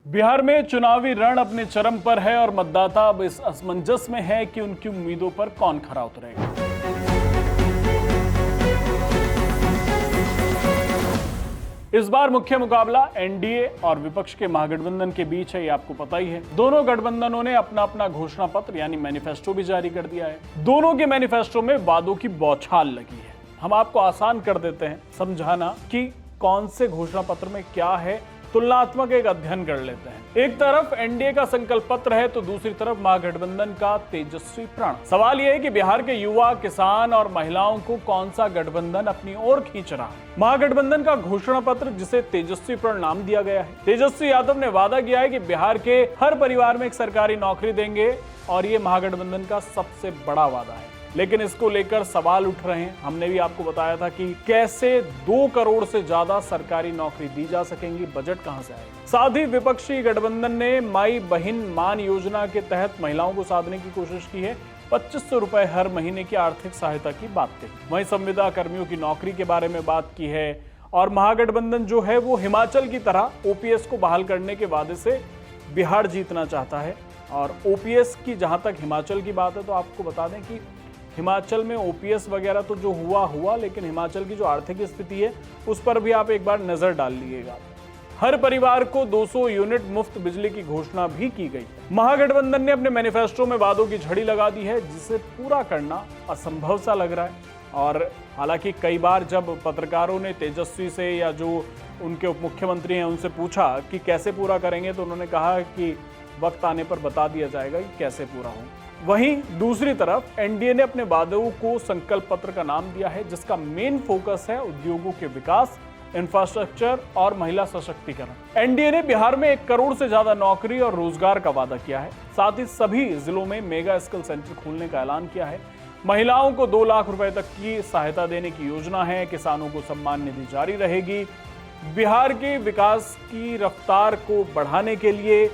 बिहार में चुनावी रण अपने चरम पर है और मतदाता अब इस असमंजस में है कि उनकी उम्मीदों पर कौन खरा उतरेगा। इस बार मुख्य मुकाबला एनडीए और विपक्ष के महागठबंधन के बीच है, ये आपको पता ही है। दोनों गठबंधनों ने अपना अपना घोषणा पत्र यानी मैनिफेस्टो भी जारी कर दिया है। दोनों के मैनिफेस्टो में वादों की बौछार लगी है। हम आपको आसान कर देते हैं समझाना कि कौन से घोषणा पत्र में क्या है, तुलनात्मक एक अध्ययन कर लेते हैं। एक तरफ एनडीए का संकल्प पत्र है तो दूसरी तरफ महागठबंधन का तेजस्वी प्रण। सवाल यह है कि बिहार के युवा, किसान और महिलाओं को कौन सा गठबंधन अपनी ओर खींच रहा है। महागठबंधन का घोषणा पत्र, जिसे तेजस्वी प्रण नाम दिया गया है, तेजस्वी यादव ने वादा किया है कि बिहार के हर परिवार में एक सरकारी नौकरी देंगे और ये महागठबंधन का सबसे बड़ा वादा है। लेकिन इसको लेकर सवाल उठ रहे हैं। हमने भी आपको बताया था कि कैसे 2 करोड़ से ज्यादा सरकारी नौकरी दी जा सकेंगी, बजट कहां से आएगा। साथ ही विपक्षी गठबंधन ने माई बहन मान योजना के तहत महिलाओं को साधने की कोशिश की है। 2500 रुपए हर महीने की आर्थिक सहायता की बात कही। वहीं संविदा कर्मियों की नौकरी के बारे में बात की है और महागठबंधन जो है वो हिमाचल की तरह ओपीएस को बहाल करने के वादे से बिहार जीतना चाहता है। और ओपीएस की जहां तक हिमाचल की बात है तो आपको बता दें कि हिमाचल में ओपीएस वगैरह तो जो हुआ, लेकिन हिमाचल की जो आर्थिक स्थिति है उस पर भी आप एक बार नजर डाल लीजिएगा। हर परिवार को 200 यूनिट मुफ्त बिजली की घोषणा भी की गई। महागठबंधन ने अपने मैनिफेस्टो में वादों की झड़ी लगा दी है, जिसे पूरा करना असंभव सा लग रहा है। और हालांकि कई बार जब पत्रकारों ने तेजस्वी से या जो उनके उप मुख्यमंत्री हैं उनसे पूछा कि कैसे पूरा करेंगे, तो उन्होंने कहा कि वक्त आने पर बता दिया जाएगा कि कैसे पूरा हो। वहीं दूसरी तरफ एनडीए ने अपने वादों को संकल्प पत्र का नाम दिया है, जिसका मेन फोकस है उद्योगों के विकास, इंफ्रास्ट्रक्चर और महिला सशक्तिकरण। एनडीए ने बिहार में 1 करोड़ से ज्यादा नौकरी और रोजगार का वादा किया है। साथ ही सभी जिलों में मेगा स्किल सेंटर खोलने का ऐलान किया है। महिलाओं को 2 लाख रुपए तक की सहायता देने की योजना है। किसानों को सम्मान निधि जारी रहेगी। बिहार के विकास की रफ्तार को बढ़ाने के लिए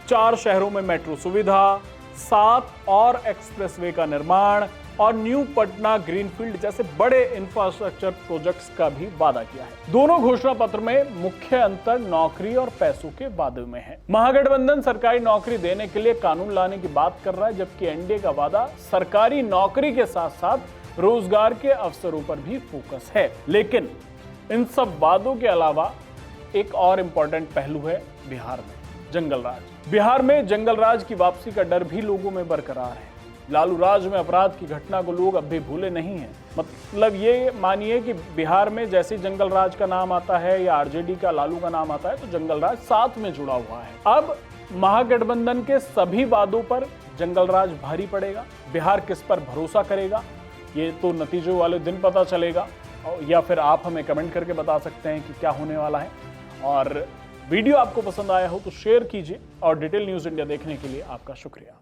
4 शहरों में मेट्रो सुविधा, 7 और एक्सप्रेसवे का निर्माण और न्यू पटना ग्रीनफील्ड जैसे बड़े इंफ्रास्ट्रक्चर प्रोजेक्ट्स का भी वादा किया है। दोनों घोषणा पत्र में मुख्य अंतर नौकरी और पैसों के वादे में है। महागठबंधन सरकारी नौकरी देने के लिए कानून लाने की बात कर रहा है, जबकि एनडीए का वादा सरकारी नौकरी के साथ साथ रोजगार के अवसरों पर भी फोकस है। लेकिन इन सब वादों के अलावा एक और इंपॉर्टेंट पहलू है बिहार में, जंगल राज। बिहार में जंगल राज की वापसी का डर भी लोगों में बरकरार है। लालू राज में अपराध की घटना को लोग अब भी भूले नहीं हैं। मतलब ये मानिए कि बिहार में जैसे जंगल राज का नाम आता है या आरजेडी का लालू का नाम आता है तो जंगल राज साथ में जुड़ा हुआ है। अब महागठबंधन के सभी वादों पर जंगल राज भारी पड़ेगा। बिहार किस पर भरोसा करेगा, ये तो नतीजों वाले दिन पता चलेगा, या फिर आप हमें कमेंट करके बता सकते हैं कि क्या होने वाला है। और वीडियो आपको पसंद आया हो तो शेयर कीजिए और डिटेल न्यूज़ इंडिया देखने के लिए आपका शुक्रिया।